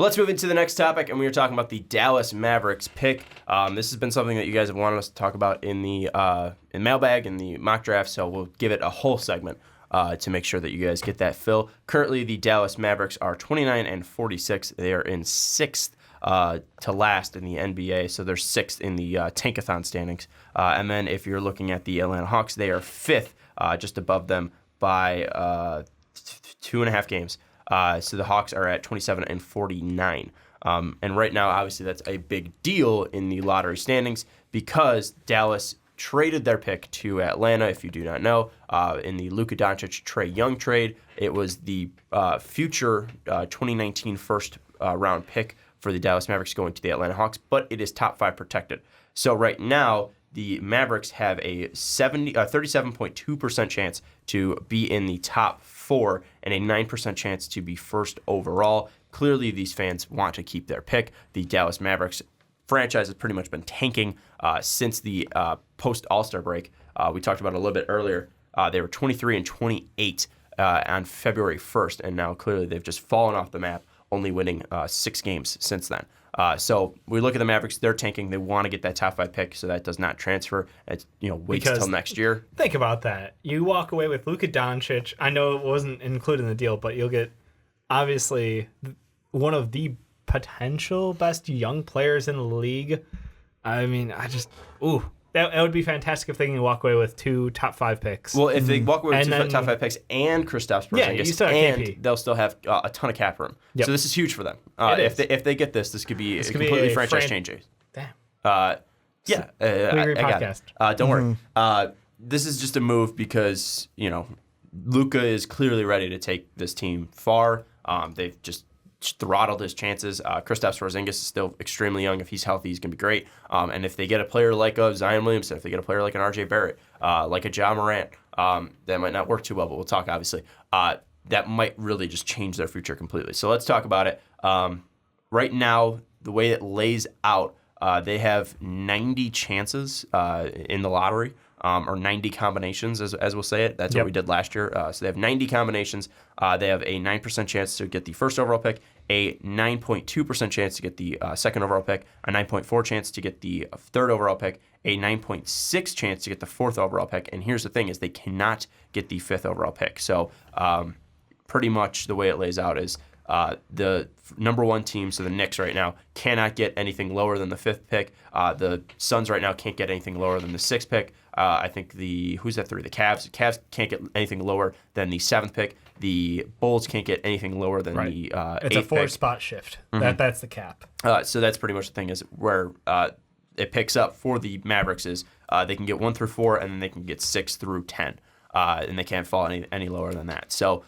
Let's move into the next topic, and we are talking about the Dallas Mavericks pick. This has been something that you guys have wanted us to talk about in the mailbag and the mock draft, so we'll give it a whole segment to make sure that you guys get that fill. Currently, the Dallas Mavericks are 29-46. They are in sixth to last in the NBA, so they're sixth in the Tankathon standings. And then if you're looking at the Atlanta Hawks, they are fifth, just above them by 2.5 games. So the Hawks are at 27-49. And right now, obviously, that's a big deal in the lottery standings because Dallas traded their pick to Atlanta, if you do not know, in the Luka Doncic Trae Young trade. It was the future 2019 first round pick for the Dallas Mavericks going to the Atlanta Hawks, but it is top 5 protected. So right now, the Mavericks have a 37.2% chance to be in the top 4 and a 9% chance to be first overall. Clearly, these fans want to keep their pick. The Dallas Mavericks franchise has pretty much been tanking since the post-All-Star break. We talked about it a little bit earlier. They were 23-28 on February 1st, and now clearly they've just fallen off the map, only winning 6 games since then. So we look at the Mavericks; they're tanking. They want to get that top 5 pick, so that does not transfer. It's waits until next year. Think about that. You walk away with Luka Doncic. I know it wasn't included in the deal, but you'll get obviously one of the potential best young players in the league. I mean, that would be fantastic if they can walk away with 2 top 5 picks. Well, if they walk away with 2 top 5 picks and Kristaps Porzingis, and KP. they'll still have a ton of cap room. Yep. So this is huge for them. If they get this could be completely franchise changing. Damn. I got podcast. it. Don't worry. This is just a move because Luka is clearly ready to take this team far. They've just throttled his chances. Kristaps Porzingis is still extremely young. If he's healthy, he's going to be great. And if they get a player like a Zion Williamson, if they get a player like an RJ Barrett, like a Ja Morant, that might not work too well, but we'll talk, obviously. That might really just change their future completely. So let's talk about it. Right now, the way it lays out, they have 90 chances in the lottery. Or 90 combinations, as we'll say it. That's what we did last year. So they have 90 combinations. They have a 9% chance to get the first overall pick, a 9.2% chance to get the second overall pick, a 9.4% chance to get the third overall pick, a 9.6% chance to get the fourth overall pick. And here's the thing is they cannot get the fifth overall pick. So pretty much the way it lays out is the number 1 team, so the Knicks right now, cannot get anything lower than the 5th pick. The Suns right now can't get anything lower than the 6th pick. I think who's that 3? The Cavs. The Cavs can't get anything lower than the 7th pick. The Bulls can't get anything lower than the 8th pick. It's a 4-spot shift. Mm-hmm. That's the cap. So that's pretty much the thing is where it picks up for the Mavericks is they can get 1 through 4 and then they can get 6 through 10. And they can't fall any lower than that. So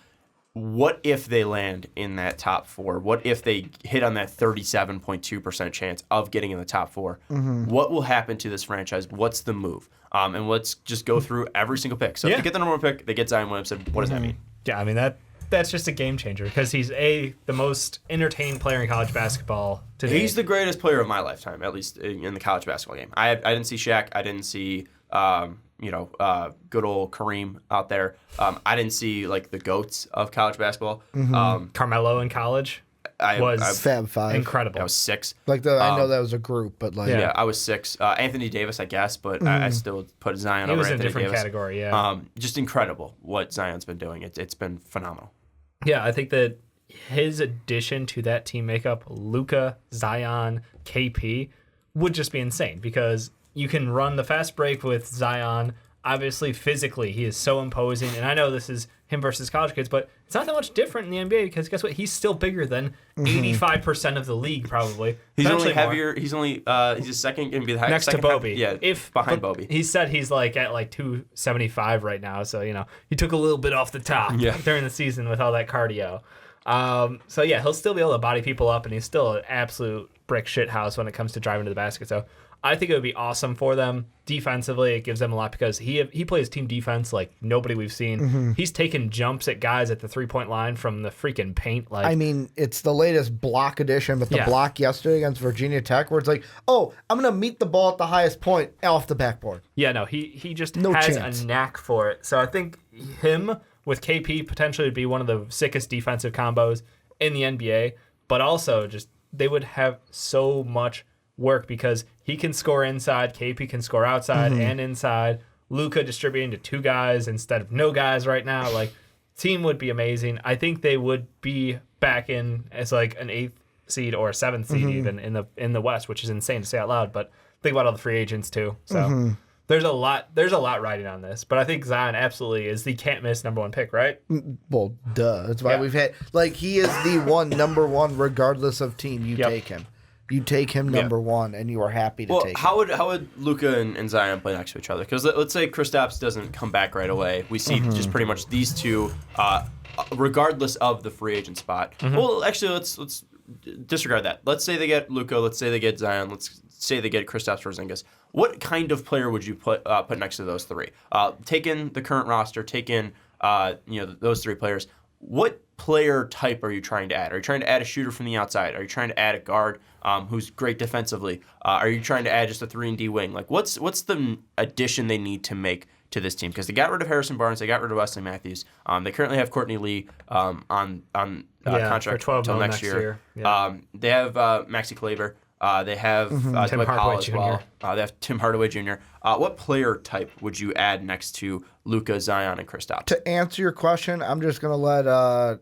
what if they land in that top 4? What if they hit on that 37.2% chance of getting in the top 4? Mm-hmm. What will happen to this franchise? What's the move? And let's just go through every single pick. So if they get the number 1 pick, they get Zion Williamson. What does that mean? Yeah, I mean, that's just a game changer because he's the most entertaining player in college basketball today. He's the greatest player of my lifetime, at least in the college basketball game. I didn't see Shaq. I didn't see good old Kareem out there. I didn't see like the GOATs of college basketball. Mm-hmm. Carmelo in college was Fab Five. incredible. I was 6. I know that was a group, but I was 6. Anthony Davis, I guess, but I still put Zion over Anthony Davis. He was in a different category, yeah. Just incredible what Zion's been doing. It's been phenomenal. Yeah, I think that his addition to that team makeup, Luka, Zion, KP, would just be insane because you can run the fast break with Zion. Obviously, physically, he is so imposing. And I know this is him versus college kids, but it's not that much different in the NBA because guess what? He's still bigger than 85% of the league, probably. He's only heavier. He's a second going to be the highest. Next to Bobby. Behind Bobby. He said he's at 275 right now. So, he took a little bit off the top during the season with all that cardio. So, he'll still be able to body people up, and he's still an absolute brick shit house when it comes to driving to the basket. So, I think it would be awesome for them. Defensively, it gives them a lot because he plays team defense like nobody we've seen. Mm-hmm. He's taking jumps at guys at the 3-point line from the freaking paint. It's the latest block edition, but the block yesterday against Virginia Tech where it's like, oh, I'm going to meet the ball at the highest point off the backboard. Yeah, no, he just has a knack for it. So I think him with KP potentially would be one of the sickest defensive combos in the NBA. but also just they would have so much work because he can score inside, KP can score outside and inside. Luka distributing to 2 guys instead of no guys right now. Like, team would be amazing. I think they would be back in as like an 8th seed or a 7th seed even in the West, which is insane to say out loud. But think about all the free agents too. So there's a lot riding on this. But I think Zion absolutely is the can't miss number 1 pick, right? Well, duh. That's why we've had he is the number 1 regardless of team. You take him. You take him number 1, and you are happy to take him. How would Luka and Zion play next to each other? Because let's say Kristaps doesn't come back right away. We see just pretty much these two, regardless of the free agent spot. Well, actually, let's disregard that. Let's say they get Luka. Let's say they get Zion. Let's say they get Kristaps Porzingis. What kind of player would you put next to those 3? Take in the current roster. Take in those 3 players. What player type are you trying to add? Are you trying to add a shooter from the outside? Are you trying to add a guard who's great defensively? Are you trying to add just a 3-and-D wing? Like, what's the addition they need to make to this team? Because they got rid of Harrison Barnes, they got rid of Wesley Matthews. They currently have Courtney Lee on contract until next year. Yeah. They have Maxi Claver. They have Dwight Powell as well. They have Tim Hardaway Jr. What player type would you add next to Luka, Zion, and Kristaps? To answer your question, I'm just going to let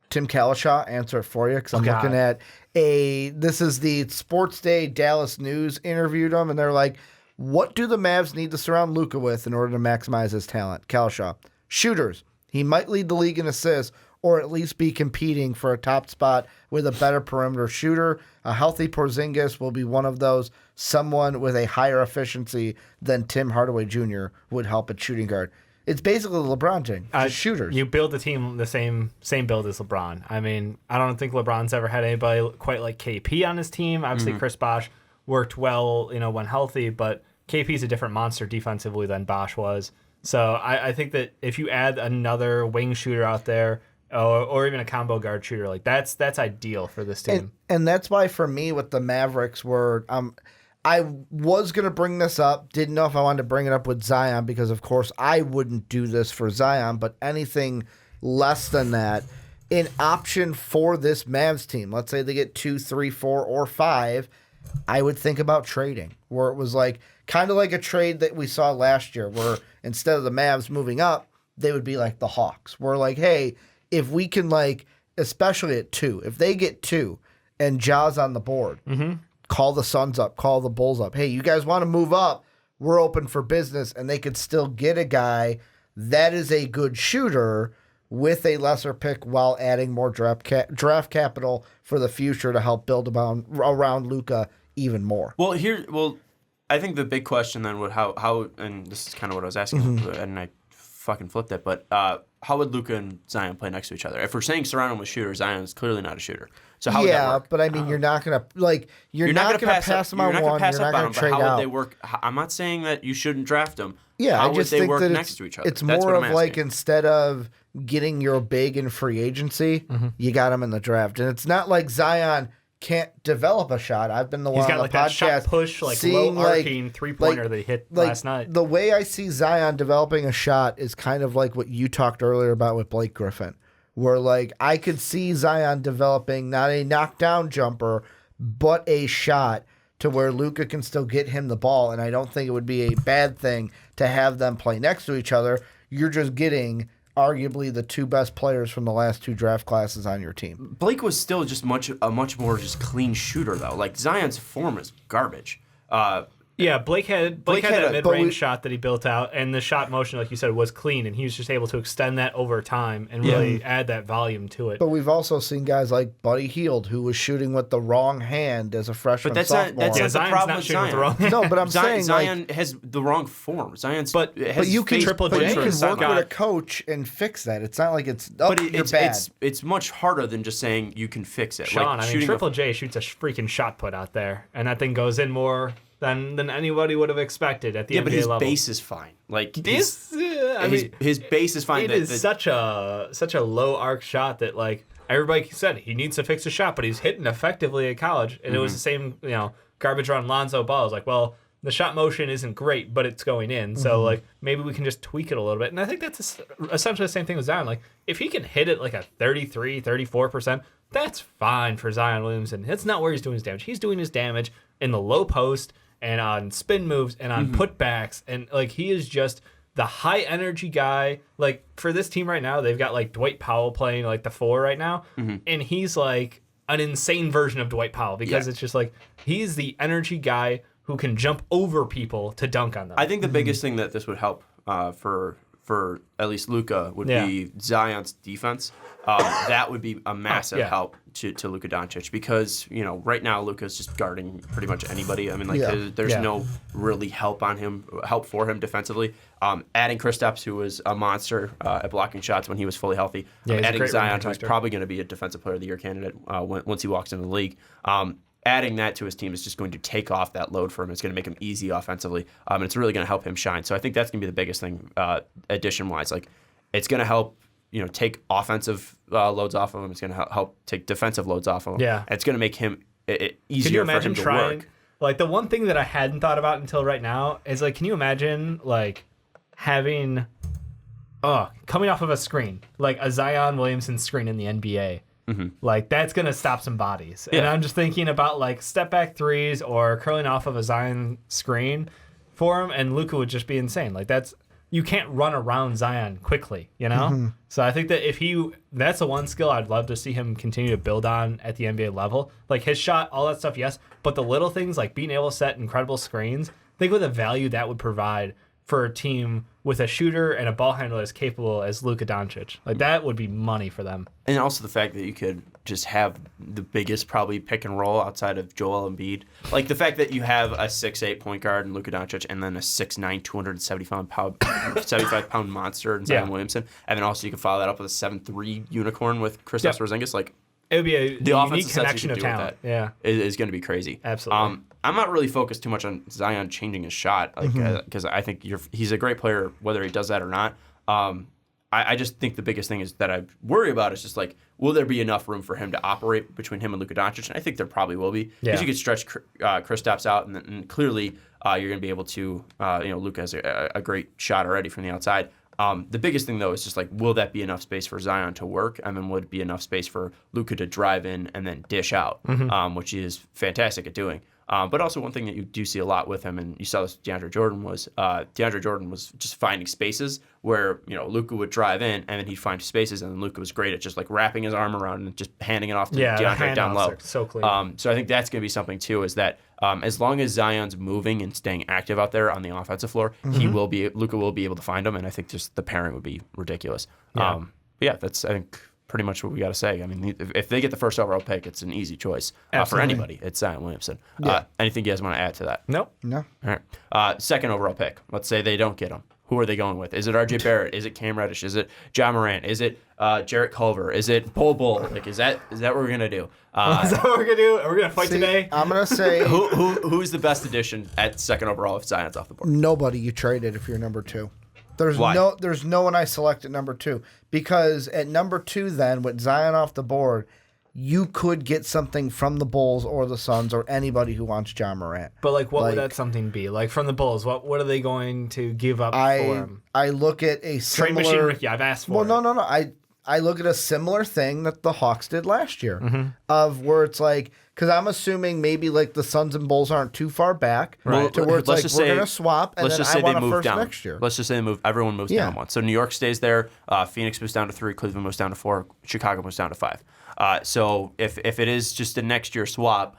Tim Kalishaw answer it for you because I'm looking at this is the Sports Day Dallas News interviewed him, and they're like, what do the Mavs need to surround Luka with in order to maximize his talent? Kalishaw, shooters. He might lead the league in assists or at least be competing for a top spot with a better perimeter shooter. A healthy Porzingis will be one of those. Someone with a higher efficiency than Tim Hardaway Jr. would help at shooting guard. It's basically the LeBron thing, just shooters. You build the team the same build as LeBron. I mean, I don't think LeBron's ever had anybody quite like KP on his team. Obviously, Chris Bosh worked well, when healthy, but KP's a different monster defensively than Bosh was. So I think that if you add another wing shooter out there, or even a combo guard shooter, like that's ideal for this team. And that's why for me with the Mavericks I was going to bring this up, didn't know if I wanted to bring it up with Zion because of course I wouldn't do this for Zion, but anything less than that, an option for this Mavs team, let's say they get 2, 3, 4, or 5, I would think about trading, where it was like kind of like a trade that we saw last year where instead of the Mavs moving up, they would be like the Hawks. We're like, hey, if we can especially at 2, if they get 2 and Ja's on the board, call the Suns up, call the Bulls up. Hey, you guys want to move up? We're open for business, and they could still get a guy that is a good shooter with a lesser pick while adding more draft capital for the future to help build around Luka even more. Well, I think the big question then would how and this is kind of what I was asking, and I fucking flipped it, but how would Luka and Zion play next to each other? If we're saying surround him with shooters, Zion is clearly not a shooter. So how would that work? But I mean, you're not gonna you're not gonna pass him on one. You're not gonna trade out. How would they work? I'm not saying that you shouldn't draft them. Yeah, how I just would they think work that next to each other? It's more of like instead of getting your big in free agency, you got him in the draft, and it's not like Zion can't develop a shot. I've been the one on the podcast that shot push, low arcing 3-pointer that he hit last night. The way I see Zion developing a shot is kind of like what you talked earlier about with Blake Griffin, where I could see Zion developing not a knockdown jumper, but a shot to where Luka can still get him the ball, and I don't think it would be a bad thing to have them play next to each other. You're just getting arguably the 2 best players from the last 2 draft classes on your team. Blake was still just a much more just clean shooter though. Like Zion's form is garbage. Yeah, Blake had that mid-range shot that he built out, and the shot motion, like you said, was clean, and he was just able to extend that over time and really add that volume to it. But we've also seen guys like Buddy Hield, who was shooting with the wrong hand as a freshman sophomore. That's not the problem with Zion. With the wrong hand. No, but I'm saying Zion has the wrong form. But you can Triple J work with a coach and fix that. It's not like it's you're bad. It's much harder than just saying you can fix it. Sean, Triple J shoots a freaking shot put out there, and that thing goes in more than anybody would have expected at the NBA but his level. Base is fine. Like his base is fine. It is such a low arc shot that everybody said he needs to fix a shot, but he's hitting effectively at college, and it was the same garbage run Lonzo Ball. I was like, well, the shot motion isn't great, but it's going in. So, like, maybe we can just tweak it a little bit. And I think that's essentially the same thing with Zion. Like, if he can hit it like a 33, 34%, that's fine for Zion Williamson. That's not where he's doing his damage. He's doing his damage in the low post and on spin moves and on putbacks. And, like, he is just the high energy guy. Like, for this team right now, they've got, like, Dwight Powell playing, like, the 4 right now. And he's, like, an insane version of Dwight Powell because it's just, like, he's the energy guy who can jump over people to dunk on them. I think the biggest thing that this would help for at least Luka would be Zion's defense. That would be a massive help to Luka Doncic because, you know, right now Luka's just guarding pretty much anybody. I mean, like there's no really help for him defensively. Adding Kristaps, who was a monster at blocking shots when he was fully healthy. Adding Zion, who's probably going to be a Defensive Player of the Year candidate once he walks into the league. Adding that to his team is just going to take off that load for him. It's going to make him easy offensively, and it's really going to help him shine. So I think that's going to be the biggest thing, addition-wise. Like, it's going to help, you know, take offensive loads off of him. It's going to help take defensive loads off of him. Yeah, and it's going to make him easier for him to work. Like, the one thing that I hadn't thought about until right now is, like, can you imagine, like, having coming off of a screen, like a Zion Williamson screen in the NBA? Like, that's going to stop some bodies. And I'm just thinking about, like, step back threes or curling off of a Zion screen for him, and Luka would just be insane. Like, you can't run around Zion quickly, you know? So I think that that's the one skill I'd love to see him continue to build on at the NBA level. Like, his shot, all that stuff, yes, but the little things like being able to set incredible screens, think of the value that would provide for a team with a shooter and a ball handler as capable as Luka Doncic. Like, that would be money for them. And also the fact that you could just have the biggest probably pick and roll outside of Joel Embiid. Like, the fact that you have a 6'8" point guard in Luka Doncic and then a 6'9", 275-pound monster in Zion Williamson. And then also you can follow that up with a 7'3" unicorn with Kristaps Porzingis. Like, it would be a unique connection of talent. Is going to be crazy. Absolutely. I'm not really focused too much on Zion changing his shot, because I think he's a great player whether he does that or not. I just think the biggest thing is that I worry about is just, like, will there be enough room for him to operate between him and Luka Doncic? And I think there probably will be, because you could stretch Kristaps out, and clearly you're going to be able to. Luka has a great shot already from the outside. The biggest thing, though, is just, like, will that be enough space for Zion to work? And then would it be enough space for Luka to drive in and then dish out, which he is fantastic at doing. But also one thing that you do see a lot with him, and you saw this with DeAndre Jordan, was just finding spaces where, you know, Luka would drive in and then he'd find spaces, and then Luka was great at just, like, wrapping his arm around and just handing it off to DeAndre down low. So clean. So I think that's going to be something too, is that as long as Zion's moving and staying active out there on the offensive floor, Luka will be able to find him, and I think just the pairing would be ridiculous. That's, I think, pretty much what we got to say. I mean, if they get the first overall pick, it's an easy choice for anybody. It's Zion Williamson. Anything you guys want to add to that? Nope. No. All right. Second overall pick. Let's say they don't get him. Who are they going with? Is it RJ Barrett? Is it Cam Reddish? Is it Ja Morant? Is it Jarret Culver? Is it Bull? Like, is that what we're gonna do? Is that what we're gonna do? Are we gonna fight today? I'm gonna say who's the best addition at second overall if Zion's off the board? Nobody you traded if you're number 2. Why? There's no one I select at number 2, because at number 2 then with Zion off the board, you could get something from the Bulls or the Suns or anybody who wants Ja Morant. But, like, what would that something be? Like, from the Bulls, what are they going to give up for him? I look at a similar... Trade machine Ricky, I've asked for it. Well, no. I look at a similar thing that the Hawks did last year, of where it's like, because I'm assuming maybe, like, the Suns and Bulls aren't too far back, right? To where it's like, we're going to swap, and then I want a first down next year. Let's just say everyone moves down one. So New York stays there, Phoenix moves down to 3, Cleveland moves down to 4, Chicago moves down to 5. So if it is just a next year swap,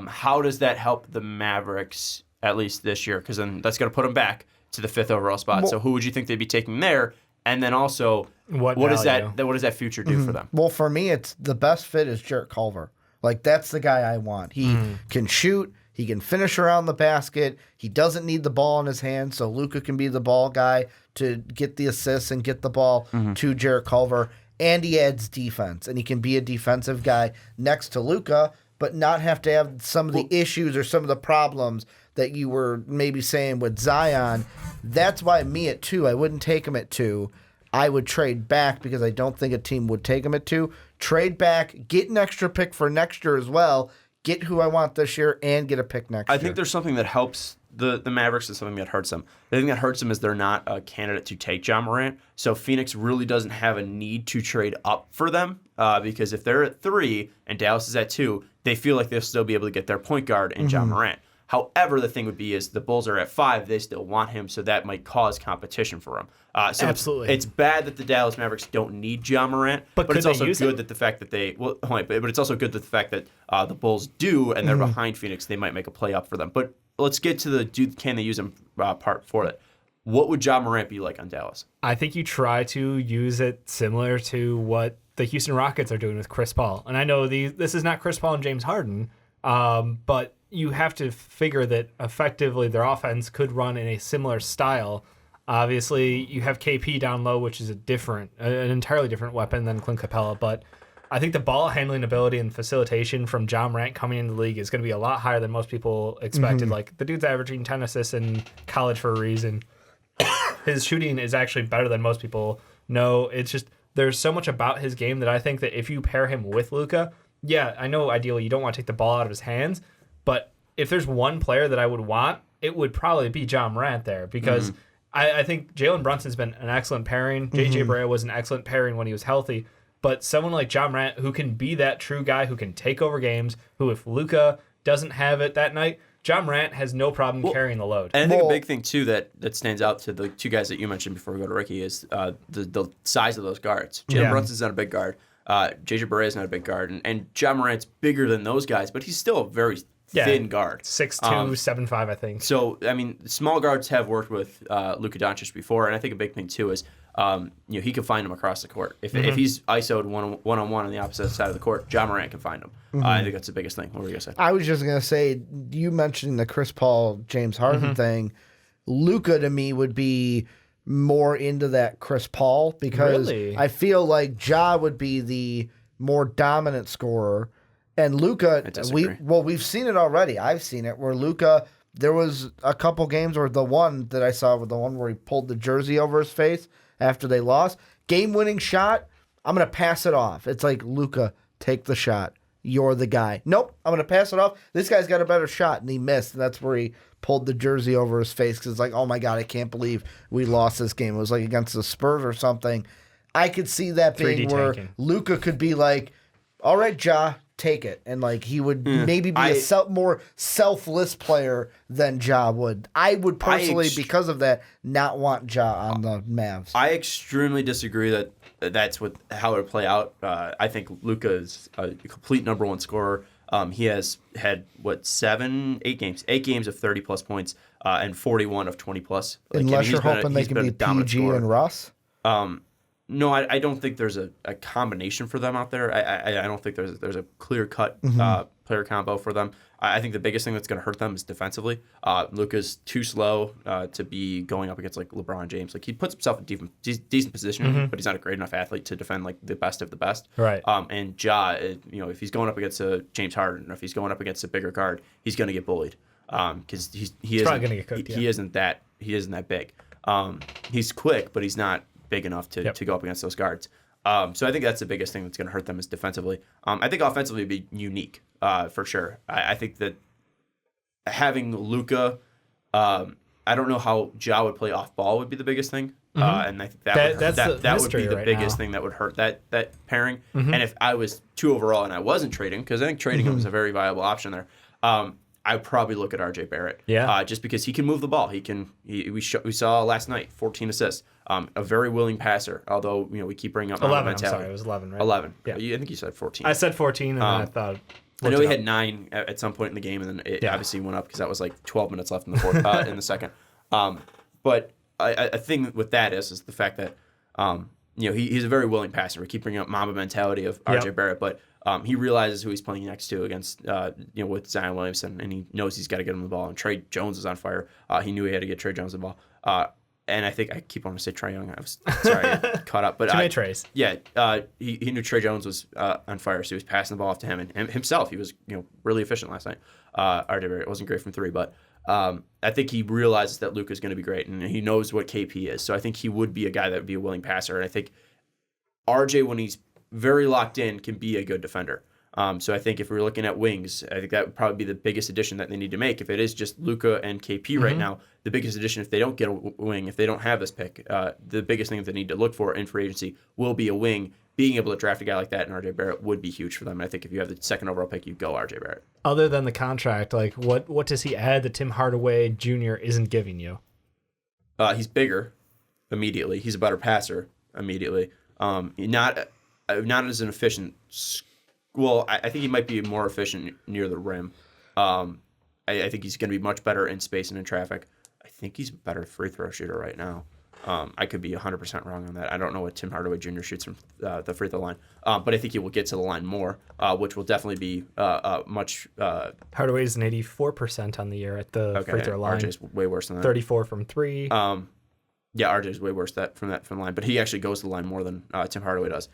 how does that help the Mavericks, at least this year? Because then that's going to put them back to the 5th overall spot. Well, so who would you think they'd be taking there? And then also, what does that future do for them? Well, for me, it's the best fit is Jarret Culver. Like, that's the guy I want. He can shoot. He can finish around the basket. He doesn't need the ball in his hand, so Luka can be the ball guy to get the assists and get the ball to Jarret Culver. And he adds defense, and he can be a defensive guy next to Luka, but not have to have some of the issues or some of the problems that you were maybe saying with Zion. That's why me at 2, I wouldn't take him at 2. I would trade back because I don't think a team would take him at 2. Trade back, get an extra pick for next year as well, get who I want this year, and get a pick next year. I think there's something that helps the Mavericks is something that hurts them. The thing that hurts them is they're not a candidate to take Ja Morant. So Phoenix really doesn't have a need to trade up for them because if they're at 3 and Dallas is at 2, they feel like they'll still be able to get their point guard in Ja Morant. However, the thing would be is the Bulls are at 5. They still want him, so that might cause competition for him. So Absolutely. It's bad that the Dallas Mavericks don't need Ja Morant, but it's also good that the fact that they but it's also good that the fact that the Bulls do and they're behind Phoenix, they might make a play up for them. But let's get to the can they use him part for it. What would Ja Morant be like on Dallas? I think you try to use it similar to what the Houston Rockets are doing with Chris Paul. And I know this is not Chris Paul and James Harden, but you have to figure that effectively their offense could run in a similar style. Obviously, you have KP down low, which is an entirely different weapon than Clint Capella. But I think the ball handling ability and facilitation from Ja Morant coming into the league is going to be a lot higher than most people expected. Like, the dude's averaging 10 assists in college for a reason. His shooting is actually better than most people know. It's just there's so much about his game that I think that if you pair him with Luka, yeah, I know ideally you don't want to take the ball out of his hands, but if there's one player that I would want, it would probably be Ja Morant there because I think Jalen Brunson's been an excellent pairing. JJ Barea was an excellent pairing when he was healthy, but someone like Ja Morant who can be that true guy who can take over games, who if Luka doesn't have it that night, Ja Morant has no problem carrying the load. And I think a big thing, too, that stands out to the two guys that you mentioned before we go to Ricky is the size of those guards. Jalen Brunson's not a big guard. JJ Barea is not a big guard. And Ja Morant's bigger than those guys, but he's still a very thin guard. 6'2", 7'5", I think. So, I mean, small guards have worked with Luka Doncic before, and I think a big thing, too, is he can find him across the court. If he's ISO'd one-on-one on the opposite side of the court, Ja Morant can find him. I think that's the biggest thing. What were you going to say? I was just going to say, you mentioned the Chris Paul, James Harden thing. Luka, to me, would be more into that Chris Paul because I feel like Ja would be the more dominant scorer. And Luka, we've seen it already. I've seen it where Luka, there was a couple games where the one that I saw with the one where he pulled the jersey over his face after they lost. Game-winning shot, I'm going to pass it off. It's like, Luka, take the shot. You're the guy. Nope, I'm going to pass it off. This guy's got a better shot, and he missed. And that's where he pulled the jersey over his face because it's like, oh, my God, I can't believe we lost this game. It was like against the Spurs or something. I could see that being where Luka could be like, all right, Ja, take it. And like he would maybe be a more selfless player than Ja would. I would personally, because of that, not want Ja on the Mavs. I extremely disagree that that's how it would play out. I think Luka is a complete number one scorer. He has had, 8 games? 8 games of 30-plus points and 41 of 20-plus. Unless you're hoping they can be PG and Russ? No, I don't think there's a combination for them out there. I don't think there's a clear-cut player combo for them. I think the biggest thing that's going to hurt them is defensively. Luka's too slow to be going up against like LeBron James. Like he puts himself in decent position, but he's not a great enough athlete to defend like the best of the best. Right. And Ja, if he's going up against a James Harden or if he's going up against a bigger guard, he's going to get bullied because he isn't going to get cooked. He isn't that big. He's quick, but he's not big enough to go up against those guards. So I think that's the biggest thing that's going to hurt them is defensively. I think offensively would be unique for sure. I think that having Luka, I don't know how Ja would play off ball would be the biggest thing. And I think that would be the biggest thing that would hurt that pairing. And if I was 2 overall and I wasn't trading, because I think trading him is a very viable option there, I'd probably look at RJ Barrett. Just because he can move the ball. We saw last night 14 assists. A very willing passer, although we keep bringing up 11. I'm sorry, it was 11, right? 11. Yeah. I think you said 14. I said 14, and then I thought. I know he had 9 at some point in the game, and then it obviously went up because that was like 12 minutes left in the fourth in the second. But I think with that is the fact that he's a very willing passer. We keep bringing up Mamba mentality of RJ Barrett, but he realizes who he's playing next to against with Zion Williamson, and he knows he's got to get him the ball. And Trey Jones is on fire. He knew he had to get Trey Jones the ball. And I think I keep wanting to say Trae Young. I was sorry, I got caught up. But Too many Trays. Yeah, he knew Trey Jones was on fire, so he was passing the ball off to him. And himself, he was really efficient last night. RJ Barrett wasn't great from 3, but I think he realizes that Luka's going to be great, and he knows what KP is. So I think he would be a guy that would be a willing passer. And I think RJ, when he's very locked in, can be a good defender. So I think if we're looking at wings, I think that would probably be the biggest addition that they need to make. If it is just Luka and KP right now, the biggest addition, if they don't get a wing, if they don't have this pick, the biggest thing that they need to look for in free agency will be a wing. Being able to draft a guy like that and RJ Barrett would be huge for them. And I think if you have the second overall pick, you go RJ Barrett. Other than the contract, like what does he add that Tim Hardaway Jr. isn't giving you? He's bigger immediately. He's a better passer immediately. Not as an efficient. Well, I think he might be more efficient near the rim. I think he's going to be much better in space and in traffic. I think he's a better free throw shooter right now. I could be 100% wrong on that. I don't know what Tim Hardaway Jr. shoots from the free throw line, but I think he will get to the line more, which will definitely be much. Hardaway's an 84% on the year at the free throw line. RJ's way worse than that. 34 from three. Yeah, RJ's way worse from the line, but he actually goes to the line more than Tim Hardaway does.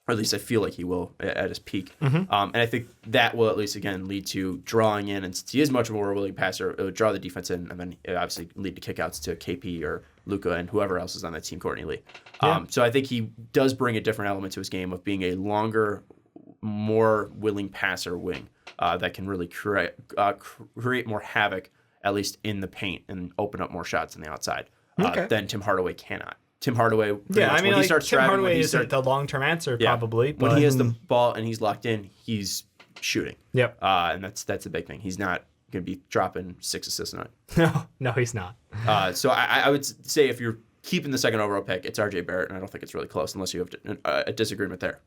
Or at least I feel like he will at his peak. And I think that will at least, again, lead to drawing in. And since he is much more willing passer, it would draw the defense in and then obviously lead to kickouts to KP or Luka and whoever else is on that team, Courtney Lee. Yeah. So I think he does bring a different element to his game of being a longer, more willing passer wing that can really create more havoc, at least in the paint, and open up more shots on the outside than Tim Hardaway cannot. Tim Hardaway, when he starts Tim driving, Hardaway isn't the long-term answer, probably. But when he has the ball and he's locked in, he's shooting. Yep. And that's a big thing. He's not going to be dropping 6 assists a night. No, he's not. So I would say if you're keeping the second overall pick, it's RJ Barrett, and I don't think it's really close unless you have a disagreement there.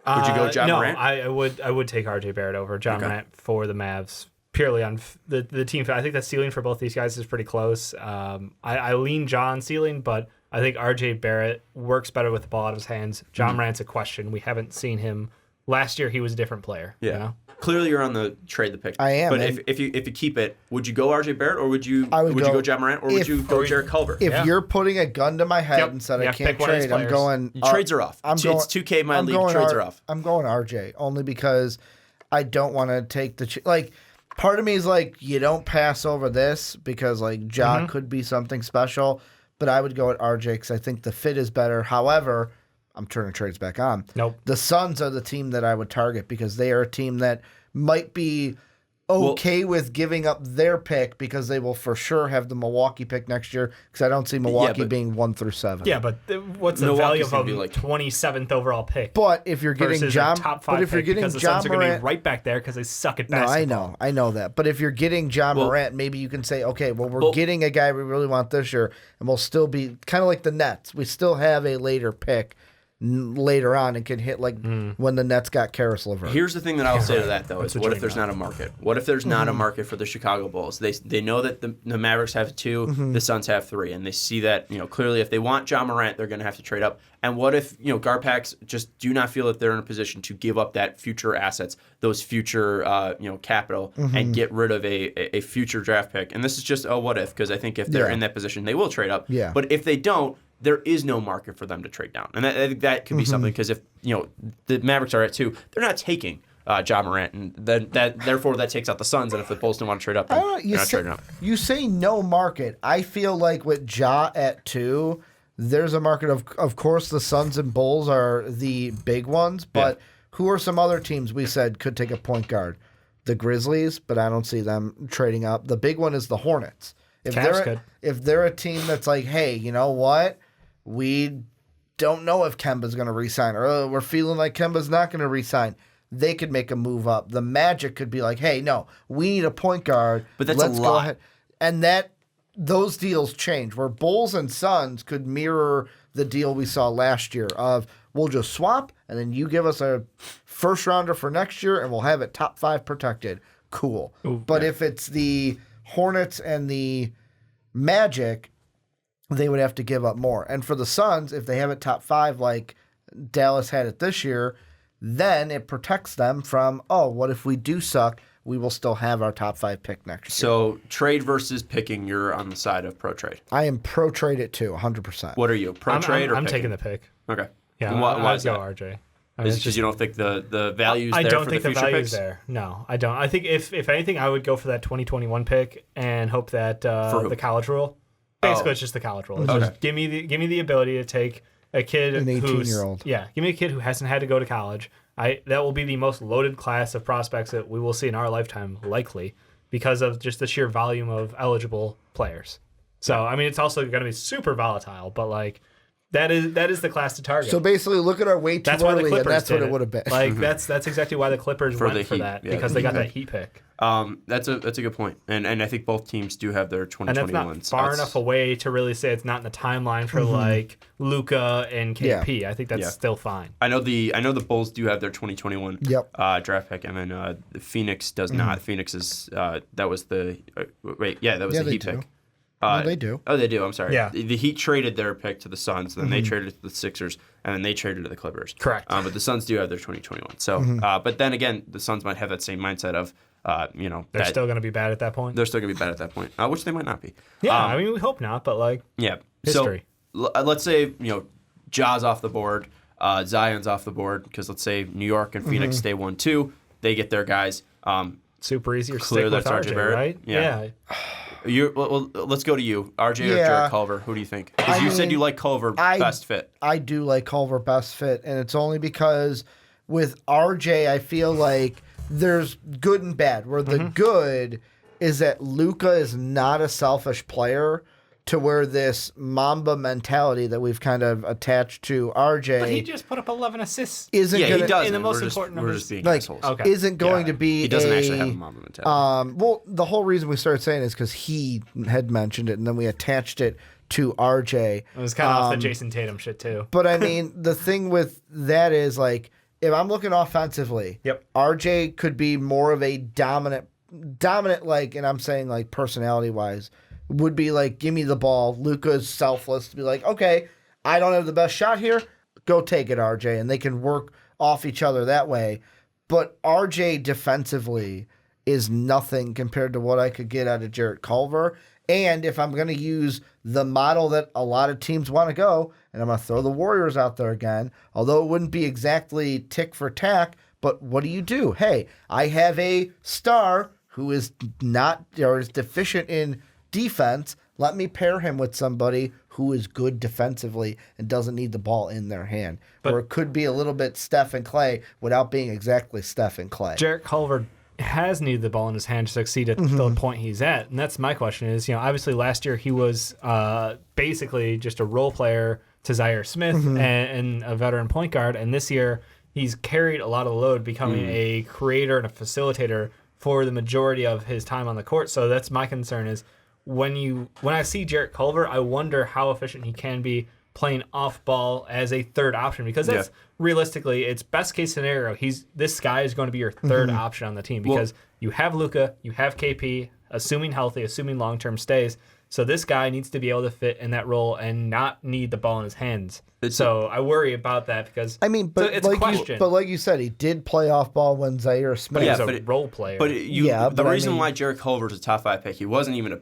Would you go Ja Morant? No, I would take RJ Barrett over Ja Morant for the Mavs. Purely on the team. I think the ceiling for both these guys is pretty close. I lean Ja on ceiling, but I think RJ Barrett works better with the ball out of his hands. Ja Morant's a question. We haven't seen him. Last year, he was a different player. Yeah. You know? Clearly, you're on the trade the pick. I am. But if you keep it, would you go RJ Barrett or would you go Ja Morant or would you go Jarret Culver? If you're putting a gun to my head and said I can't trade, I'm going. Trades are off. It's 2K my league. Trades are off. I'm going RJ only because I don't want to take the part of me is like, you don't pass over this because like Ja could be something special, but I would go at RJ because I think the fit is better. However, I'm turning trades back on. Nope. The Suns are the team that I would target because they are a team that might be okay with giving up their pick because they will for sure have the Milwaukee pick next year because I don't see Milwaukee being 1 through 7. Yeah, but what's the value of a 27th overall pick? But if you're getting top 5 pick, because the Suns are going to be right back there because they suck at basketball. No, I know that. But if you're getting Ja Morant, maybe you can say, okay, well, we're getting a guy we really want this year, and we'll still be kind of like the Nets. We still have a later pick later on and can hit when the Nets got Karis LeVert. Here's the thing that I'll say to that, though, is what if there's not a market? What if there's not a market for the Chicago Bulls? They know that the Mavericks have 2, the Suns have 3, and they see that clearly if they want Ja Morant, they're going to have to trade up. And what if Garpax just do not feel that they're in a position to give up that future assets, those future capital, and get rid of a future draft pick? And this is just a what if, because I think if they're in that position, they will trade up. Yeah. But if they don't, there is no market for them to trade down. And I think that could be something because if the Mavericks are at 2, they're not taking Ja Morant, and therefore that takes out the Suns. And if the Bulls don't want to trade up, they're not trading up. You say no market. I feel like with Ja at 2, there's a market of course the Suns and Bulls are the big ones, but who are some other teams we said could take a point guard? The Grizzlies, but I don't see them trading up. The big one is the Hornets. If they're a team that's like, hey, you know what? We don't know if Kemba's going to re-sign, or we're feeling like Kemba's not going to re-sign. They could make a move up. The Magic could be like, hey, no, we need a point guard. But that's Let's a lot. Go ahead. And those deals change, where Bulls and Suns could mirror the deal we saw last year of we'll just swap, and then you give us a first-rounder for next year, and we'll have it top 5 protected. Cool. But if it's the Hornets and the Magic, they would have to give up more. And for the Suns, if they have it top 5 like Dallas had it this year, then it protects them from, what if we do suck? We will still have our top 5 pick next year. So trade versus picking, you're on the side of pro trade. I am pro trade it too, 100%. What are you, pro trade or I'm picking? taking the pick. Okay. Yeah, why is go that? RJ. Is it because you don't think the value's there for the future picks? I don't think the value's there. No, I don't. I think if anything, I would go for that 2021 pick and hope that the college rule. Basically, it's just the college rule. It's just give me the ability to take a kid an 18-year-old. Yeah, give me a kid who hasn't had to go to college, that will be the most loaded class of prospects that we will see in our lifetime, likely, because of just the sheer volume of eligible players. So, I mean, it's also going to be super volatile, but like that is the class to target. So basically, look at our way too That's why the early, Clippers and that's what did it would have been. Like that's exactly why the Clippers went the for Heat, that, yeah. because they got that Heat pick. That's a good point, and I think both teams do have their 2021s. And that's not far enough away to really say it's not in the timeline for like Luka and KP. I think that's still fine. I know the Bulls do have their 2021 draft pick, and then the Phoenix does not. Phoenix is that was the that was the Heat pick. No, they do. Oh, they do. I'm sorry. Yeah. The Heat traded their pick to the Suns, then they traded it to the Sixers, and then they traded to the Clippers. Correct. But the Suns do have their 2021. So, but then again, the Suns might have that same mindset of, they're still going to be bad at that point. They're still going to be bad at that point, which they might not be. Yeah, I mean, we hope not, but like, history. So let's say Ja's off the board, Zion's off the board, because let's say New York and Phoenix stay 1-2, they get their guys. Super easy. Clear Stick with that's RJ, Barrett, right? Yeah. Well, let's go to you, RJ or Jarret Culver. Who do you think? Because you said you like Culver best fit. I do like Culver best fit, and it's only because with RJ, I feel like there's good and bad. Where the good is that Luka is not a selfish player, to where this Mamba mentality that we've kind of attached to RJ. But he just put up 11 assists. Isn't he does in the most important numbers. We're just being like assholes. Okay. Isn't going to be. He doesn't actually have a Mamba mentality. Well, the whole reason we started saying it is because he had mentioned it, and then we attached it to RJ. It was kind of off the Jason Tatum shit too. But I mean, the thing with that is like, if I'm looking offensively, RJ could be more of a dominant like, and I'm saying like personality wise, would be like, give me the ball. Luka's selfless to be like, okay, I don't have the best shot here. Go take it, RJ. And they can work off each other that way. But RJ defensively is nothing compared to what I could get out of Jarret Culver. And if I'm going to use the model that a lot of teams want to go, and I'm going to throw the Warriors out there again, although it wouldn't be exactly tick for tack, but what do? Hey, I have a star who is not, or is deficient in defense. Let me pair him with somebody who is good defensively and doesn't need the ball in their hand. Or it could be a little bit Steph and Clay without being exactly Steph and Clay. Jarret Culver has needed the ball in his hand to succeed at the point he's at. And that's my question is, obviously last year he was basically just a role player to Zaire Smith and a veteran point guard. And this year he's carried a lot of the load, becoming a creator and a facilitator for the majority of his time on the court. So that's my concern is, when I see Jarret Culver, I wonder how efficient he can be playing off ball as a third option, because that's realistically, it's best case scenario. This guy is going to be your third option on the team, because you have Luka, you have KP, assuming healthy, assuming long term stays. So this guy needs to be able to fit in that role and not need the ball in his hands. So I worry about that, because it's a question. But like you said, he did play off ball when Zaire Smith was a role player. But the reason why Jarret Culver is a top 5 pick, he wasn't even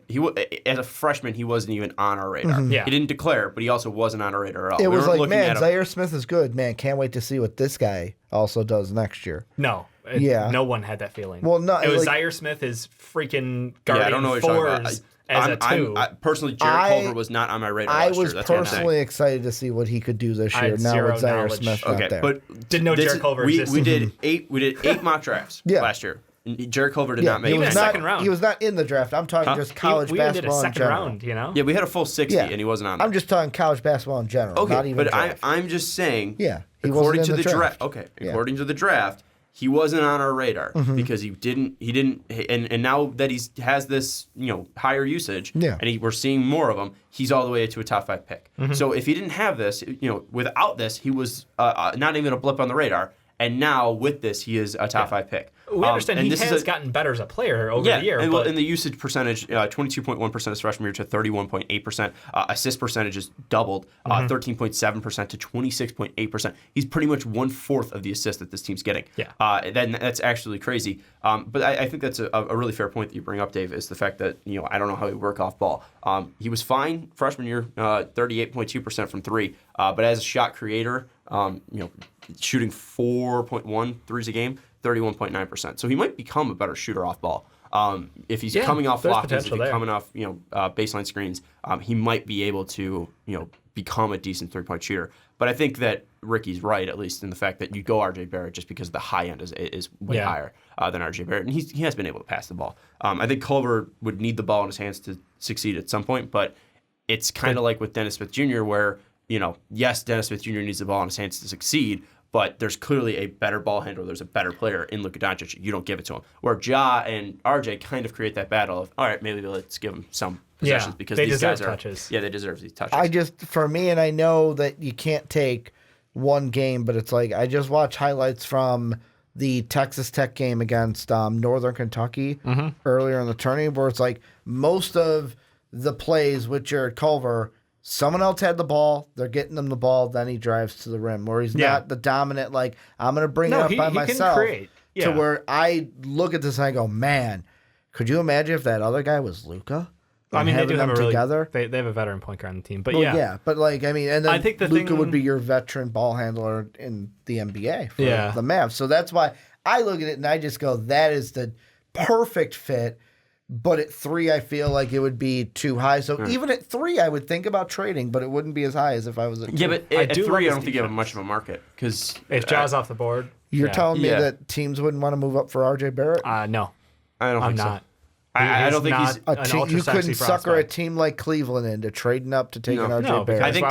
as a freshman, he wasn't even on our radar. Yeah. He didn't declare, but he also wasn't on our radar at all. It was like, man, Zaire Smith is good. Man, can't wait to see what this guy also does next year. No. No one had that feeling. Well, no, it was Zaire Smith is freaking guarding I don't know what you're talking about. As a two. Personally, Jarret Culver was not on my radar last year. I was personally excited to see what he could do this year. Now with Zaire Smith not there. But didn't know Jarret Culver existed. We did 8 mock drafts last year. Jarret Culver did not make it. Second round. He was not in the draft. I'm talking just college basketball in general. We did a second round, Yeah, we had a full 60, and he wasn't on there. I'm just talking college basketball in general. Okay, not even but draft. I'm just saying. Yeah, according to the draft. Okay, according to the draft, he wasn't on our radar because he didn't, and now that he has this, higher usage, and we're seeing more of him, he's all the way to a top 5 pick. So if he didn't have this, without this, he was not even a blip on the radar, and now with this, he is a top 5 pick. We understand he has gotten better as a player over the year. And the usage percentage, 22.1% his freshman year to 31.8%. Assist percentage is doubled, 13.7% to 26.8%. He's pretty much 1/4 of the assists that this team's getting. Then that's actually crazy. But I think that's a really fair point that you bring up, Dave, is the fact that, I don't know how he work off ball. He was fine freshman year, 38.2% from 3. But as a shot creator, shooting 4.1 threes a game, 31.9%. So he might become a better shooter off ball. If he's coming off lockdowns, if he's coming off baseline screens, he might be able to become a decent 3-point shooter. But I think that Ricky's right, at least in the fact that you go R.J. Barrett just because the high end is way higher than R.J. Barrett, and he has been able to pass the ball. I think Culver would need the ball in his hands to succeed at some point, but it's kind of like with Dennis Smith Jr., where, yes, Dennis Smith Jr. needs the ball in his hands to succeed, but there's clearly a better ball handler. There's a better player in Luka Doncic. You don't give it to him. Where Ja and RJ kind of create that battle of, all right, maybe let's give him some possessions because these guys are touches. Yeah, they deserve these touches. For me, and I know that you can't take one game, but it's like I just watched highlights from the Texas Tech game against Northern Kentucky earlier in the tournament, where it's like most of the plays with Jarret Culver, someone else had the ball, they're getting them the ball, then he drives to the rim, where he's not the dominant, like, I'm going to bring it up by myself. Can create. To where I look at this and I go, man, could you imagine if that other guy was Luka? I mean, they do have together. They have a veteran point guard on the team, but but like, I mean, and then I think Luka would be your veteran ball handler in the NBA for the Mavs. So that's why I look at it and I just go, that is the perfect fit. But at 3, I feel like it would be too high. So even at 3, I would think about trading, but it wouldn't be as high as if I was at 2. Yeah, but at 3, I don't think you have much of a market. Because if Ja's off the board. You're telling me that teams wouldn't want to move up for R.J. Barrett? No. I don't think so. Not. I don't think he's you couldn't sucker a team like Cleveland into trading up to take an R.J. Barrett. I think.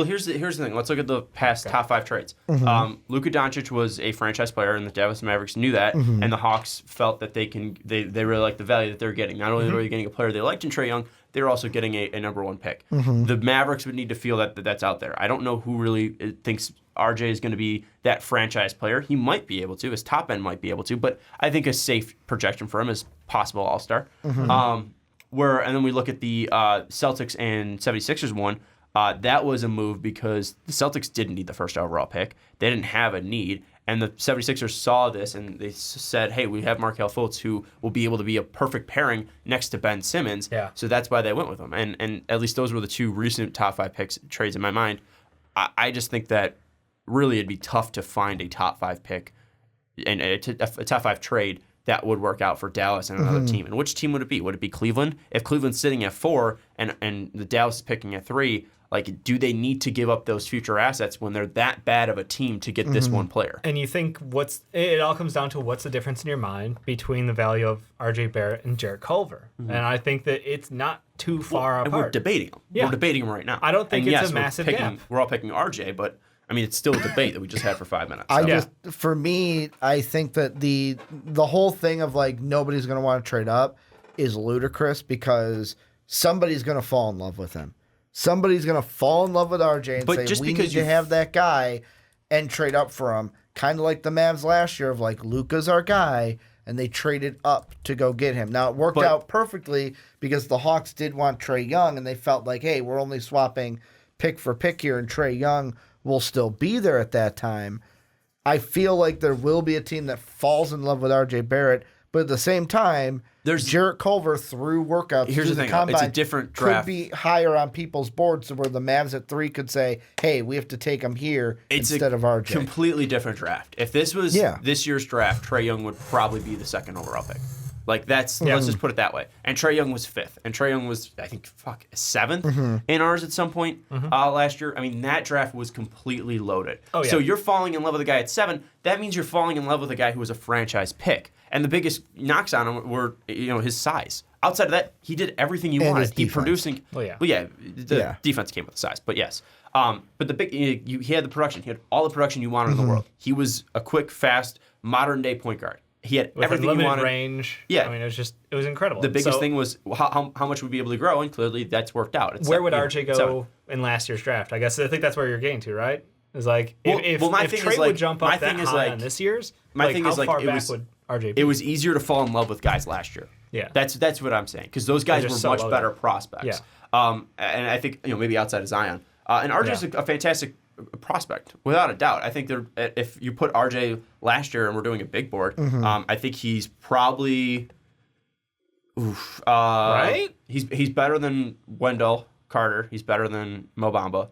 Here's the thing. Let's look at the past top 5 trades. Luka Doncic was a franchise player, and the Dallas Mavericks knew that, and the Hawks felt that they really liked the value that they're getting. Not only were they getting a player they liked in Trae Young, they were also getting a number 1 pick. The Mavericks would need to feel that's out there. I don't know who really thinks RJ is going to be that franchise player. He might be able to. His top end might be able to, but I think a safe projection for him is possible All-Star. And then we look at the Celtics and 76ers one. That was a move because the Celtics didn't need the first overall pick. They didn't have a need. And the 76ers saw this and they said, hey, we have Markelle Fultz who will be able to be a perfect pairing next to Ben Simmons. Yeah. So that's why they went with him. And at least those were the 2 recent top 5 picks trades in my mind. I just think that really it'd be tough to find a top 5 pick and a top 5 trade that would work out for Dallas and another team. And which team would it be? Would it be Cleveland? If Cleveland's sitting at 4 and the Dallas is picking at 3, like, do they need to give up those future assets when they're that bad of a team to get this one player? And you think it all comes down to what's the difference in your mind between the value of R.J. Barrett and Jarret Culver. And I think that it's not too far apart. And we're debating them. Yeah. We're debating them right now. I don't think it's a massive gap. We're all picking R.J., but I mean, it's still a debate that we just had for 5 minutes. So. For me, I think that the whole thing of like nobody's going to want to trade up is ludicrous because somebody's going to fall in love with him. Somebody's going to fall in love with RJ and say, we need to have that guy and trade up for him. Kind of like the Mavs last year of like, Luka's our guy, and they traded up to go get him. Now, it worked out perfectly because the Hawks did want Trae Young, and they felt like, hey, we're only swapping pick for pick here, and Trae Young will still be there at that time. I feel like there will be a team that falls in love with RJ Barrett, but at the same time, there's Jarret Culver through workouts. Here's the thing: combine, it's a different draft. Could be higher on people's boards, so where the Mavs at 3 could say, "Hey, we have to take him here instead of RJ." Completely different draft. If this was this year's draft, Trae Young would probably be the 2nd overall pick. Like let's just put it that way. And Trae Young was 5th, and Trae Young was I think 7th in ours at some point last year. I mean that draft was completely loaded. Oh, yeah. So you're falling in love with a guy at 7. That means you're falling in love with a guy who was a franchise pick. And the biggest knocks on him were his size. Outside of that, he did everything you wanted. He producing. The defense came with the size, but yes. But the big he had the production. He had all the production you wanted in the world. He was a quick, fast, modern day point guard. He had with everything you wanted. Range. Yeah, I mean it was incredible. The biggest thing was how much would be able to grow, and clearly that's worked out. Where would RJ go in last year's draft? I think that's where you're getting to, right? It's like if Trae would jump up that high on this year's, my thing how is like far back would RJ be? It was easier to fall in love with guys last year. Yeah, that's what I'm saying because those guys were much better prospects. Yeah. And I think maybe outside of Zion, and RJ's a fantastic prospect without a doubt. I think if you put RJ last year and we're doing a big board, I think he's probably right. He's better than Wendell Carter. He's better than Mo Bamba.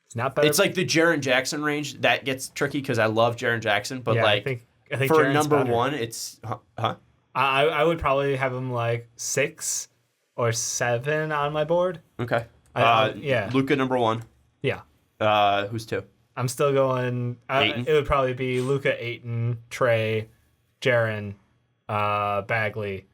It's not better. It's like the Jaren Jackson range that gets tricky because I love Jaren Jackson, but I think for Jaren's number better. 1, it's I would probably have him like 6 or 7 on my board. Okay. Yeah. Luka number 1. Yeah. Who's 2? I'm still going. Ayton? It would probably be Luka, Ayton, Trey, Jaren, Bagley,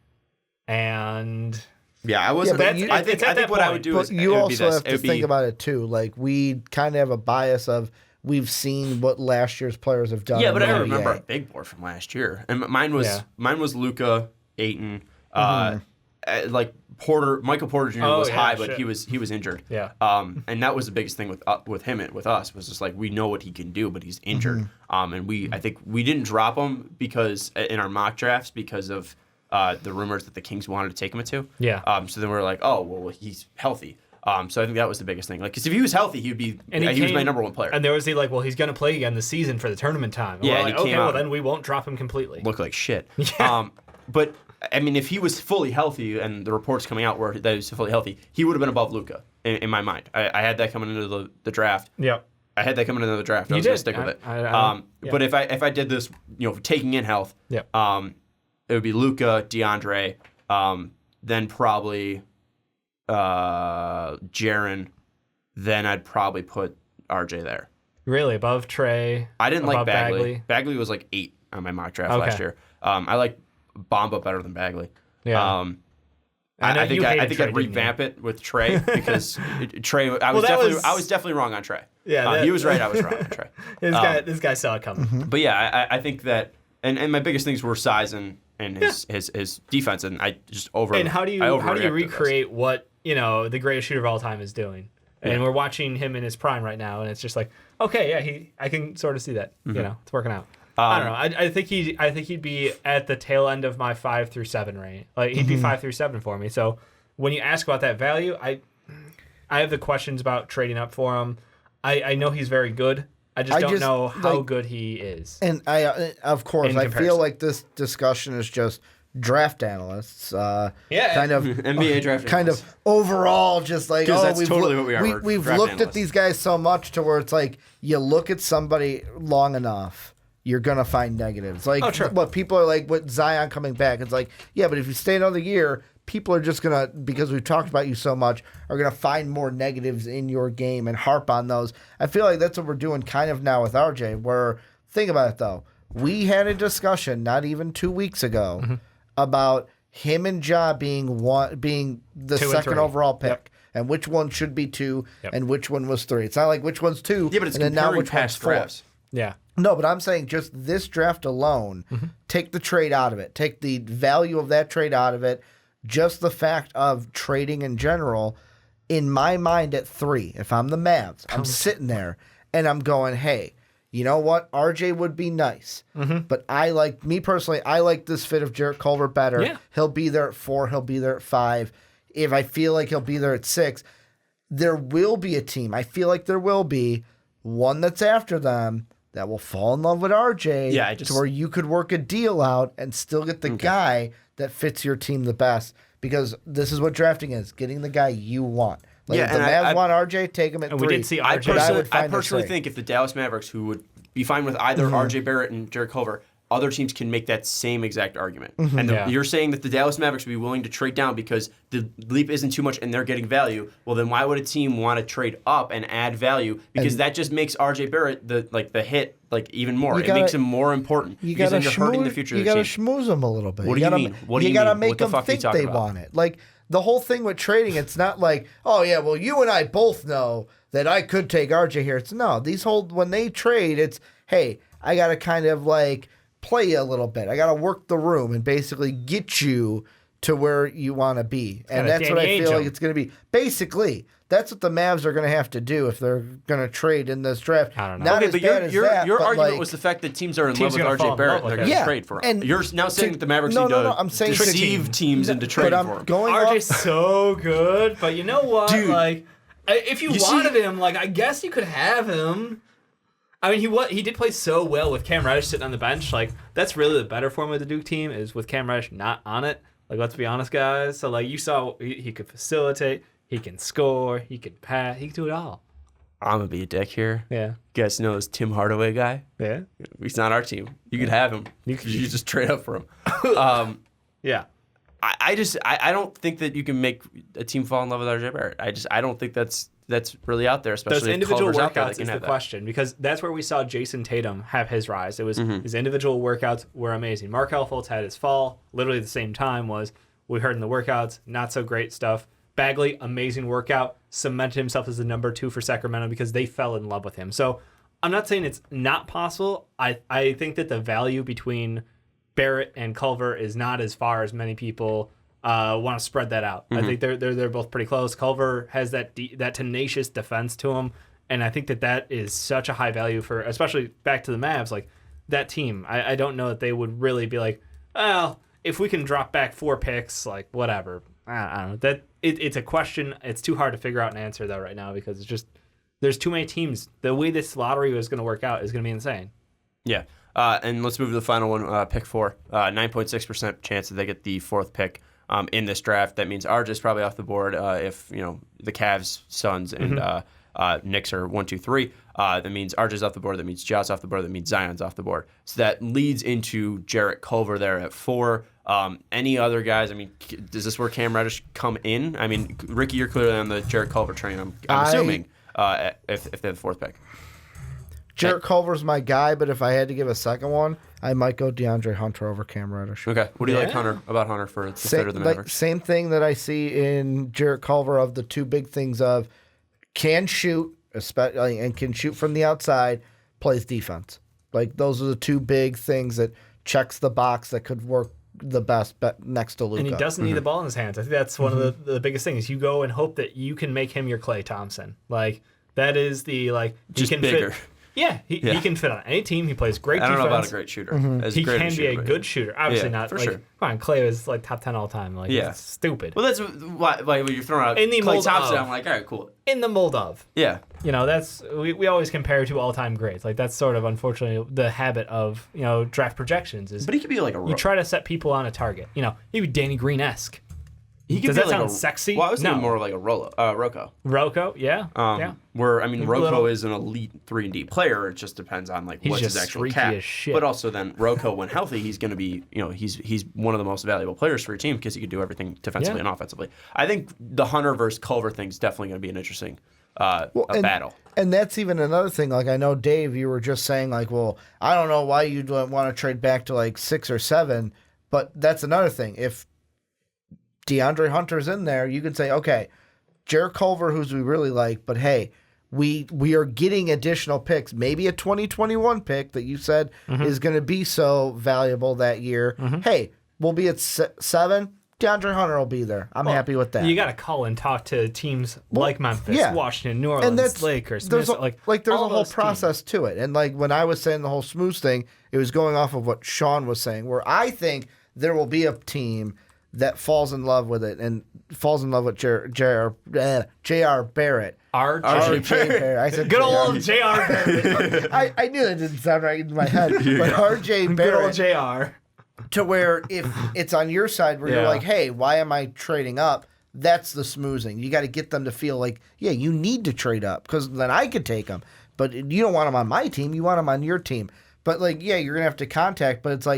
and Yeah, I wasn't. I think what I would do is you it would also be this. have to think about it too. Like we kind of have a bias of we've seen what last year's players have done. Yeah, but in the I remember NBA. a big board from last year, and mine was Luka, Ayton, like Porter. Michael Porter Jr. was high, but he was injured. Yeah. And that was the biggest thing with him and with us was just like we know what he can do, but he's injured. And I think we didn't drop him because in our mock drafts because of the rumors that the Kings wanted to take him to. Yeah. So then we were like, oh well, he's healthy. So I think that was the biggest thing. Like, because if he was healthy, he would be. And he was my number 1 player. And there was the like, well, he's going to play again this season for the tournament time. And yeah. we're And like, he came okay, out well then we won't drop him completely. Look like shit. Yeah. But I mean, if he was fully healthy, and the reports coming out were that he was fully healthy, he would have been above Luka in my mind. I had that coming into the draft. Yep. I had that coming into the draft. I was did. gonna stick with it. Yeah. But if I did this, taking in health, Yep. it would be Luka, DeAndre, then probably Jaren, then I'd probably put RJ there. Really above Trey. I didn't like above Bagley. Bagley was like 8 on my mock draft last year. I like Bamba better than Bagley. Yeah. I think Trey, I'd revamp it with Trey because Trey. I was definitely wrong on Trey. Yeah, he was right. I was wrong on Trey. This guy saw it coming. But yeah, I think that, and my biggest things were size and his defense, and I just And how do you recreate what the greatest shooter of all time is doing? And we're watching him in his prime right now, and it's just like, okay, yeah, I can sort of see that. It's working out. I don't know. I think he'd be at the tail end of my 5 through 7 range. Like he'd be 5 through 7 for me. So when you ask about that value, I have the questions about trading up for him. I know he's very good. I just don't know how good he is. And of course, I feel like this discussion is just draft analysts. Kind of NBA draft kind analysts. of overall, just like that's totally what we are. We've looked at these guys so much to where it's like you look at somebody long enough, you're gonna find negatives. Like what people are like with Zion coming back. It's like, yeah, but if you stay another year, people are just gonna, because we've talked about you so much, are gonna find more negatives in your game and harp on those. I feel like that's what we're doing kind of now with RJ. Where think about it though, we had a discussion not even 2 weeks ago about him and Ja being the 2 and second 3 overall pick. And which one should be 2 and which one was 3. It's not like which one's 2 Yeah, but it's and then now comparing which one's past 4. drafts. Yeah. No, but I'm saying just this draft alone, take the trade out of it. Take the value of that trade out of it. Just the fact of trading in general, in my mind at 3, if I'm the Mavs, I'm sitting there and I'm going, hey, you know what? RJ would be nice. But I like this fit of Jarret Culver better. Yeah. He'll be there at 4. He'll be there at 5. If I feel like he'll be there at 6, there will be a team. I feel like there will be one that's after them that will fall in love with RJ to where you could work a deal out and still get the guy that fits your team the best, because this is what drafting is, getting the guy you want. Like if the Mavs want RJ, take him at 3. We did see RJ. I personally think if the Dallas Mavericks, who would be fine with either RJ Barrett and Jarret Culver, other teams can make that same exact argument. And you're saying that the Dallas Mavericks would be willing to trade down because the leap isn't too much and they're getting value. Well, then why would a team want to trade up and add value? Because that just makes RJ Barrett the hit even more. It makes him more important. Because then you're hurting the future of the team. You got to schmooze them a little bit. What do you mean? What do you got to mean? make What the them fuck think are you they talking about? want it. Like the whole thing with trading, it's not like, oh yeah, well you and I both know that I could take RJ here. It's no. When they trade, it's hey, I got to kind of like play you a little bit. I got to work the room and basically get you to where you want to be. And that's what I feel like it's going to be. Basically, that's what the Mavs are going to have to do if they're going to trade in this draft. I don't know. Not Okay, as but bad as that, your but argument was the fact that teams are in love with RJ Barrett and they're going to trade for him. And you're now saying that the Mavericks need to deceive teams into trading for him. RJ's so good, but you know what? Dude, like, if you wanted him, like, I guess you could have him. I mean, he did play so well with Cam Reddish sitting on the bench. Like, that's really the better form of the Duke team is with Cam Reddish not on it. Like, let's be honest, guys. So, like, you saw he could facilitate, he can score, he can pass, he can do it all. I'm going to be a dick here. Yeah. You guys know this Tim Hardaway guy? Yeah. He's not our team. You could have him. You just trade up for him. Yeah. I don't think that you can make a team fall in love with RJ Barrett. I don't think that's really out there, especially those if individual Culver's out there that workouts can is the have that. question, because that's where we saw Jason Tatum have his rise. It was his individual workouts were amazing. Markelle Fultz had his fall literally at the same time. We heard in the workouts, not so great stuff. Bagley, amazing workout, cemented himself as the number 2 for Sacramento because they fell in love with him. So I'm not saying it's not possible. I think that the value between Barrett and Culver is not as far as many people want to spread that out. I think they're both pretty close. Culver has that tenacious defense to him, and I think that is such a high value for, especially back to the Mavs, like that team. I don't know that they would really be like, well, if we can drop back 4 picks, like whatever. I don't know. That it's a question. It's too hard to figure out an answer though right now because it's just there's too many teams. The way this lottery was going to work out is going to be insane. Yeah. And let's move to the final one, pick 4. 9.6% chance that they get the 4th pick in this draft. That means RJ's probably off the board if the Cavs, Suns, and Knicks are 1, 2, 3. That means RJ's off the board. That means Ja's off the board. That means Zion's off the board. So that leads into Jarret Culver there at 4. Any other guys? I mean, does this where Cam Reddish come in? I mean, Ricky, you're clearly on the Jarret Culver train. I'm assuming if they have the 4th pick. Jarret Culver's my guy, but if I had to give a second one, I might go DeAndre Hunter over Cam Reddish. Okay. What do you like about Hunter for the fit of the Mavericks? Same thing that I see in Jarret Culver of the 2 big things of can shoot, especially, and can shoot from the outside, plays defense. Like those are the 2 big things that checks the box that could work the best next to Luka. And he doesn't need the ball in his hands. I think that's one of the biggest things. You go and hope that you can make him your Klay Thompson. Like that is the just he can bigger. Fit. Yeah, he can fit on any team. He plays great defense. I don't know about a great shooter. He can be a good shooter. Obviously not. For sure. Come on, Klay is top 10 all time. It's stupid. Well, that's why when you're throwing out in the Klay mold Thompson, of, I'm like, all right, cool. In the mold of. Yeah. That's we always compare to all-time greats. Like that's sort of unfortunately the habit of draft projections is. But he could be like a. You try to set people on a target. He'd be Danny Green-esque. Does that sound sexy? Well, I was thinking more like a Rocco. Rocco, yeah. Where Rocco is an elite 3-and-D player. It just depends on what's his actual cap. As shit. But also then Rocco, when healthy, he's going to be he's one of the most valuable players for your team because he can do everything defensively and offensively. I think the Hunter versus Culver thing is definitely going to be an interesting battle. And that's even another thing. Like I know Dave, you were just saying I don't know why you don't want to trade back to 6 or 7, but that's another thing. If DeAndre Hunter's in there, you can say, okay, Jarret Culver, who's we really like, but hey, we are getting additional picks, maybe a 2021 pick that you said is going to be so valuable that year. Hey, we'll be at 7. DeAndre Hunter will be there. I'm happy with that. You got to call and talk to teams like Memphis, Washington, New Orleans, and Lakers. There's there's a whole process teams. to it. And when I was saying the whole smooth thing, it was going off of what Sean was saying, where I think there will be a team that falls in love with it and falls in love with J.R. Barrett. R.J. Barrett. I said good old J.R. Barrett. I knew that didn't sound right in my head. But R.J. Barrett. Good old J.R. To where if it's on your side where you're like, hey, why am I trading up? That's the smoothing. You got to get them to feel like, yeah, you need to trade up because then I could take them. But you don't want them on my team. You want them on your team. But you're going to have to contact. But it's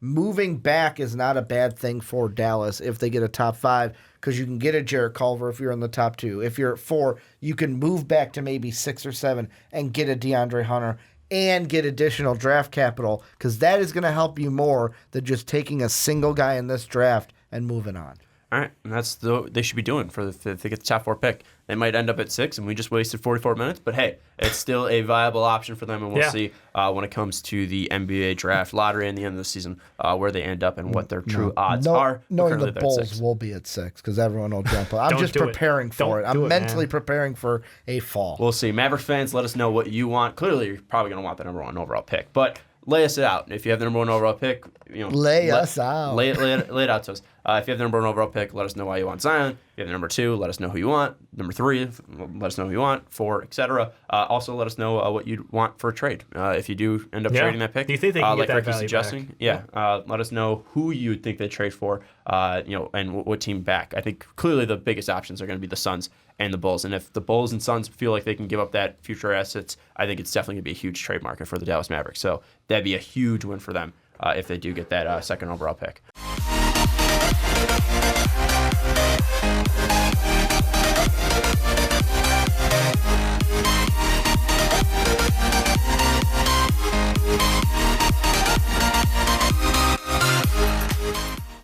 moving back is not a bad thing for Dallas if they get a top 5 because you can get a Jarret Culver if you're in the top 2. If you're at 4, you can move back to maybe 6 or 7 and get a DeAndre Hunter and get additional draft capital because that is going to help you more than just taking a single guy in this draft and moving on. All right, and that's they should be doing if they get the top 4 pick. They might end up at 6, and we just wasted 44 minutes. But hey, it's still a viable option for them, and we'll see when it comes to the NBA draft lottery in the end of the season where they end up and what their true odds are. Knowing the Bulls will be at 6 because everyone will jump up. I'm just preparing for it. I'm mentally preparing for a fall. We'll see. Mavericks fans, let us know what you want. Clearly, you're probably going to want the number 1 overall pick, but lay us out. If you have the number 1 overall pick, lay us out. Lay it out to us. If you have the number 1 overall pick, let us know why you want Zion. If you have the number 2, let us know who you want. Number 3, let us know who you want. 4, etc. Also, let us know what you want for a trade. If you do end up trading that pick, do you think they can get that Ricky's value suggesting? back? Let us know who you think they trade for. And what team back. I think clearly the biggest options are going to be the Suns and the Bulls. And if the Bulls and Suns feel like they can give up that future assets, I think it's definitely going to be a huge trade market for the Dallas Mavericks. So that'd be a huge win for them if they do get that second overall pick.